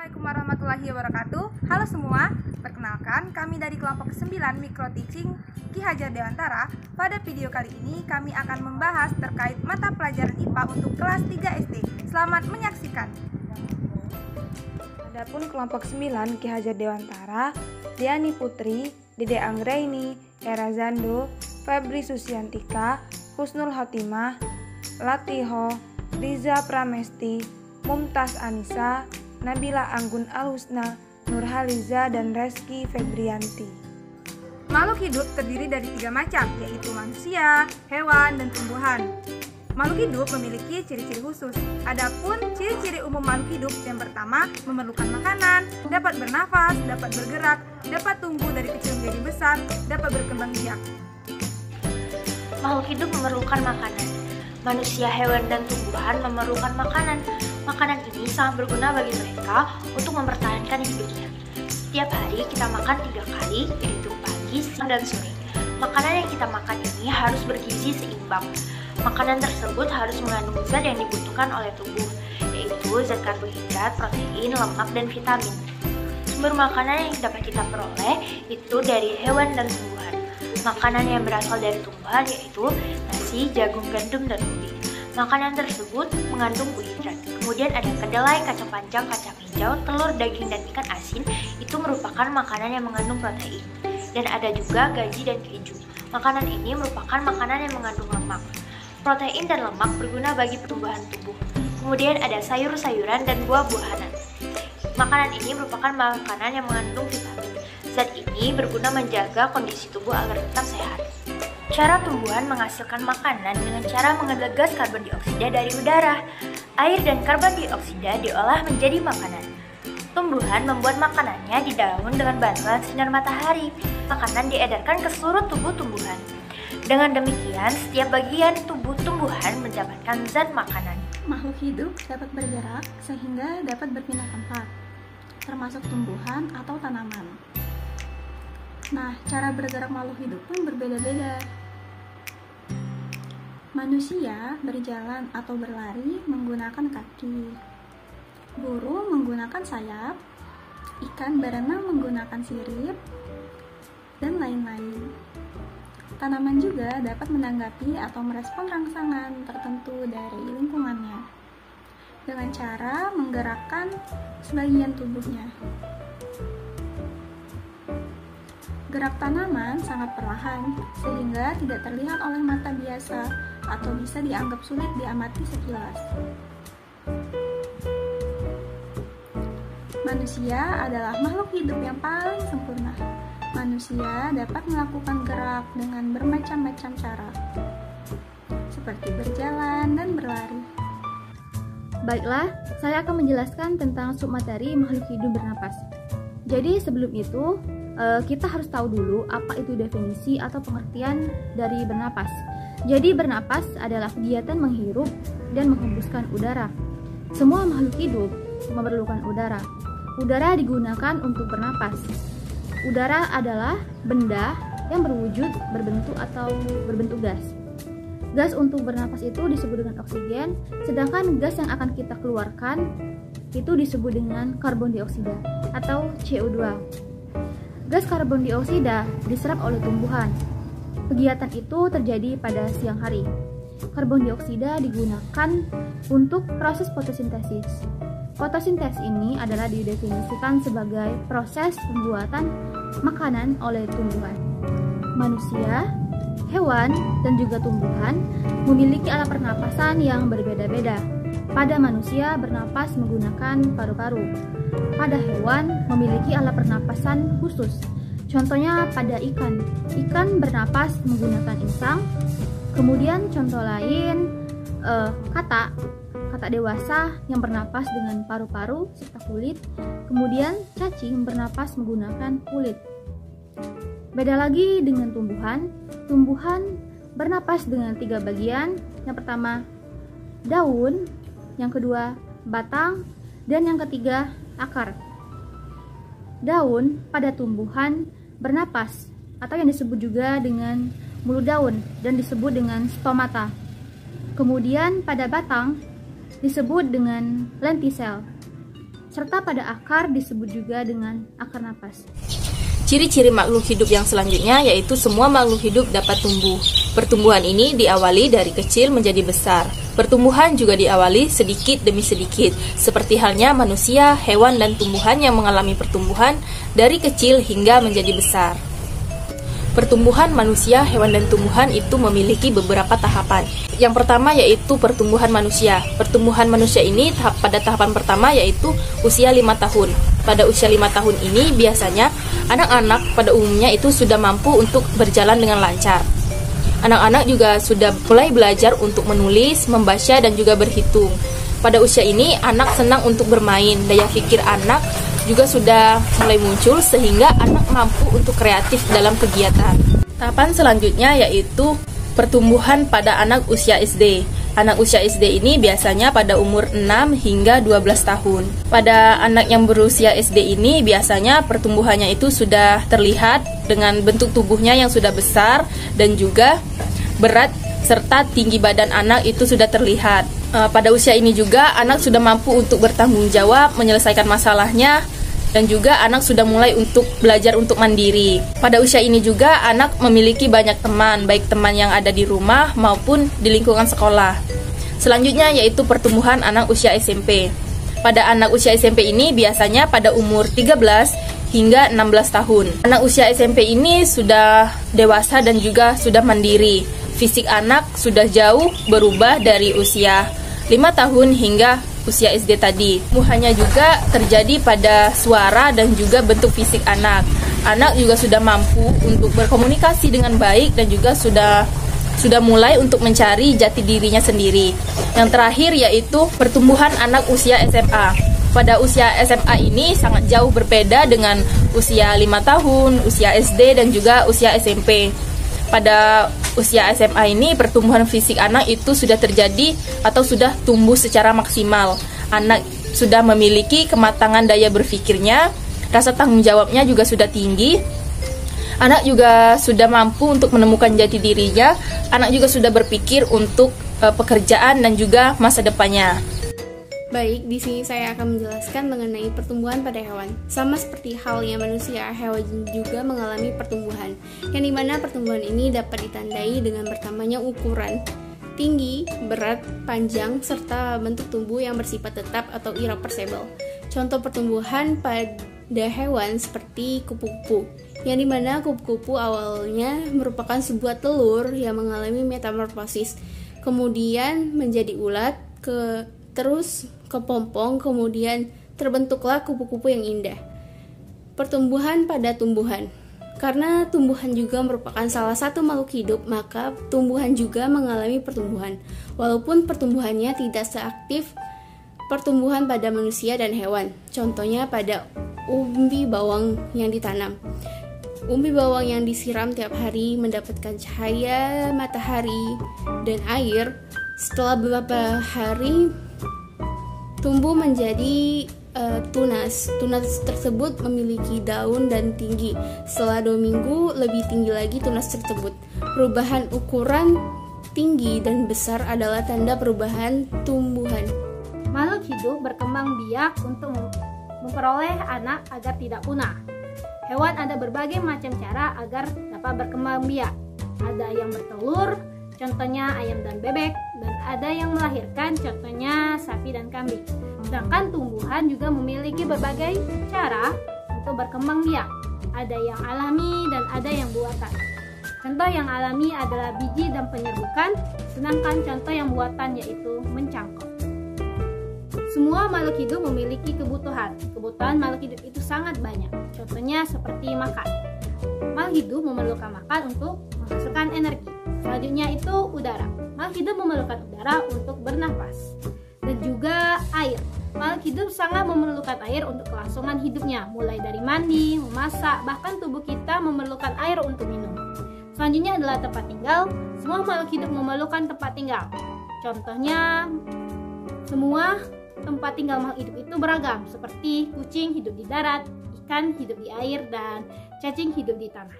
Assalamualaikum warahmatullahi wabarakatuh. Halo semua, perkenalkan kami dari kelompok 9 Micro Teaching Ki Hajar Dewantara. Pada video kali ini kami akan membahas terkait mata pelajaran IPA untuk kelas 3 SD. Selamat menyaksikan. Adapun kelompok 9 Ki Hajar Dewantara, Diani Putri, Dede Anggraini, Era Zando, Febri Susiantika, Husnul Khotimah, Latiho, Riza Pramesti, Mumtaz Anissa, Nabila Anggun Al-Husna, Nurhaliza, dan Reski Febrianti. Makhluk hidup terdiri dari 3 macam, yaitu manusia, hewan, dan tumbuhan. Makhluk hidup memiliki ciri-ciri khusus. Adapun ciri-ciri umum makhluk hidup yang pertama, memerlukan makanan, dapat bernafas, dapat bergerak, dapat tumbuh dari kecil menjadi besar, dapat berkembang biak. Makhluk hidup memerlukan makanan. Manusia, hewan, dan tumbuhan memerlukan makanan. Makanan ini sangat berguna bagi mereka untuk mempertahankan hidupnya. Setiap hari kita makan 3 kali, yaitu pagi, siang, dan sore. Makanan yang kita makan ini harus bergizi seimbang. Makanan tersebut harus mengandung zat yang dibutuhkan oleh tubuh, yaitu zat karbohidrat, protein, lemak, dan vitamin. Sumber makanan yang dapat kita peroleh itu dari hewan dan tumbuhan. Makanan yang berasal dari tumbuhan yaitu nasi, jagung, gandum, dan ubi. Makanan tersebut mengandung karbohidrat. Kemudian ada kedelai, kacang panjang, kacang hijau, telur, daging, dan ikan asin. Itu merupakan makanan yang mengandung protein. Dan ada juga gaji dan keju. Makanan ini merupakan makanan yang mengandung lemak. Protein dan lemak berguna bagi pertumbuhan tubuh. Kemudian ada sayur-sayuran dan buah-buahan. Makanan ini merupakan makanan yang mengandung vitamin. Zat ini berguna menjaga kondisi tubuh agar tetap sehat. Cara tumbuhan menghasilkan makanan dengan cara mengambil gas karbon dioksida dari udara. Air dan karbon dioksida diolah menjadi makanan. Tumbuhan membuat makanannya di daun dengan bantuan sinar matahari. Makanan diedarkan ke seluruh tubuh tumbuhan. Dengan demikian, setiap bagian tubuh tumbuhan mendapatkan zat makanan. Makhluk hidup dapat bergerak sehingga dapat berpindah tempat, termasuk tumbuhan atau tanaman. Nah, cara bergerak makhluk hidup pun berbeda-beda. Manusia berjalan atau berlari menggunakan kaki. Burung menggunakan sayap, ikan berenang menggunakan sirip, dan lain-lain. Tanaman juga dapat menanggapi atau merespon rangsangan tertentu dari lingkungannya dengan cara menggerakkan sebagian tubuhnya. Gerak tanaman sangat perlahan, sehingga tidak terlihat oleh mata biasa atau bisa dianggap sulit diamati sekilas. Manusia adalah makhluk hidup yang paling sempurna. Manusia dapat melakukan gerak dengan bermacam-macam cara, seperti berjalan dan berlari. Baiklah, saya akan menjelaskan tentang submateri makhluk hidup bernapas. Jadi sebelum itu, kita harus tahu dulu apa itu definisi atau pengertian dari bernapas. Jadi bernapas adalah kegiatan menghirup dan menghembuskan udara. Semua makhluk hidup memerlukan udara. Udara digunakan untuk bernapas. Udara adalah benda yang berwujud, berbentuk, atau berbentuk gas. Gas untuk bernapas itu disebut dengan oksigen, sedangkan gas yang akan kita keluarkan itu disebut dengan karbon dioksida atau CO2. Gas karbon dioksida diserap oleh tumbuhan. Kegiatan itu terjadi pada siang hari. Karbon dioksida digunakan untuk proses fotosintesis. Fotosintesis ini adalah didefinisikan sebagai proses pembuatan makanan oleh tumbuhan. Manusia, hewan, dan juga tumbuhan memiliki alat pernapasan yang berbeda-beda. Pada manusia bernapas menggunakan paru-paru. Pada hewan memiliki alat pernapasan khusus. Contohnya pada ikan. Ikan bernapas menggunakan insang. Kemudian contoh lain katak dewasa yang bernapas dengan paru-paru serta kulit. Kemudian cacing bernapas menggunakan kulit. Beda lagi dengan tumbuhan. Tumbuhan bernapas dengan 3 bagian. Yang pertama daun, yang kedua batang, dan yang ketiga akar. Daun pada tumbuhan bernapas atau yang disebut juga dengan mulut daun dan disebut dengan stomata. Kemudian pada batang disebut dengan lentisel. serta pada akar disebut juga dengan akar napas. Ciri-ciri makhluk hidup yang selanjutnya yaitu semua makhluk hidup dapat tumbuh. Pertumbuhan ini diawali dari kecil menjadi besar. Pertumbuhan juga diawali sedikit demi sedikit, seperti halnya manusia, hewan, dan tumbuhan yang mengalami pertumbuhan dari kecil hingga menjadi besar. Pertumbuhan manusia, hewan, dan tumbuhan itu memiliki beberapa tahapan. Yang pertama yaitu pertumbuhan manusia. Pertumbuhan manusia ini pada tahapan pertama yaitu usia 5 tahun. Pada usia 5 tahun ini biasanya anak-anak pada umumnya itu sudah mampu untuk berjalan dengan lancar. Anak-anak juga sudah mulai belajar untuk menulis, membaca, dan juga berhitung. Pada usia ini anak senang untuk bermain, daya pikir anak juga sudah mulai muncul sehingga anak mampu untuk kreatif dalam kegiatan. Tahapan selanjutnya yaitu pertumbuhan pada anak usia SD. Anak usia SD ini biasanya pada umur 6 hingga 12 tahun. Pada anak yang berusia SD ini biasanya pertumbuhannya itu sudah terlihat dengan bentuk tubuhnya yang sudah besar dan juga berat serta tinggi badan anak itu sudah terlihat. Pada usia ini juga anak sudah mampu untuk bertanggung jawab, menyelesaikan masalahnya, dan juga anak sudah mulai untuk belajar untuk mandiri. Pada usia ini juga anak memiliki banyak teman, baik teman yang ada di rumah maupun di lingkungan sekolah. Selanjutnya yaitu pertumbuhan anak usia SMP. Pada anak usia SMP ini biasanya pada umur 13 hingga 16 tahun. Anak usia SMP ini sudah dewasa dan juga sudah mandiri. Fisik anak sudah jauh berubah dari usia 5 tahun hingga usia SD tadi. Pertumbuhannya juga terjadi pada suara dan juga bentuk fisik anak. Anak juga sudah mampu untuk berkomunikasi dengan baik dan juga sudah mulai untuk mencari jati dirinya sendiri. Yang terakhir yaitu pertumbuhan anak usia SMA. Pada usia SMA ini sangat jauh berbeda dengan usia 5 tahun, usia SD, dan juga usia SMP. Pada usia SMA ini pertumbuhan fisik anak itu sudah terjadi atau sudah tumbuh secara maksimal. Anak sudah memiliki kematangan daya berpikirnya, rasa tanggung jawabnya juga sudah tinggi. Anak juga sudah mampu untuk menemukan jati dirinya. Anak juga sudah berpikir untuk pekerjaan dan juga masa depannya. Baik, di sini saya akan menjelaskan mengenai pertumbuhan pada hewan. Sama seperti halnya manusia, hewan juga mengalami pertumbuhan, yang dimana pertumbuhan ini dapat ditandai dengan bertambahnya ukuran, tinggi, berat, panjang, serta bentuk tubuh yang bersifat tetap atau irreversible. Contoh pertumbuhan pada hewan seperti kupu-kupu, yang dimana kupu-kupu awalnya merupakan sebuah telur yang mengalami metamorfosis, kemudian menjadi ulat, terus kepompong, kemudian terbentuklah kupu-kupu yang indah. Pertumbuhan pada tumbuhan. Karena tumbuhan juga merupakan salah satu makhluk hidup, maka tumbuhan juga mengalami pertumbuhan. Walaupun pertumbuhannya tidak seaktif pertumbuhan pada manusia dan hewan. Contohnya pada umbi bawang yang ditanam. Umbi bawang yang disiram tiap hari mendapatkan cahaya matahari dan air. Setelah beberapa hari tumbuh menjadi tunas. Tunas tersebut memiliki daun dan tinggi. Setelah 2 minggu lebih tinggi lagi tunas tersebut. Perubahan ukuran tinggi dan besar adalah tanda perubahan tumbuhan. Makhluk hidup berkembang biak untuk memperoleh anak agar tidak punah. Hewan ada berbagai macam cara agar dapat berkembang biak. Ada yang bertelur, contohnya ayam dan bebek, dan ada yang melahirkan, contohnya sapi dan kambing. Sedangkan tumbuhan juga memiliki berbagai cara untuk berkembang biak. Ada yang alami dan ada yang buatan. Contoh yang alami adalah biji dan penyerbukan, sedangkan contoh yang buatan yaitu mencangkok. Semua makhluk hidup memiliki kebutuhan. Kebutuhan makhluk hidup itu sangat banyak. Contohnya seperti makan. Makhluk hidup memerlukan makan untuk menghasilkan energi. Selanjutnya itu udara. Makhluk hidup memerlukan udara untuk bernafas. Dan juga air. Makhluk hidup sangat memerlukan air untuk kelangsungan hidupnya, mulai dari mandi, memasak, bahkan tubuh kita memerlukan air untuk minum. Selanjutnya adalah tempat tinggal. Semua makhluk hidup memerlukan tempat tinggal. Contohnya, semua tempat tinggal makhluk hidup itu beragam, seperti kucing hidup di darat, ikan hidup di air, dan cacing hidup di tanah.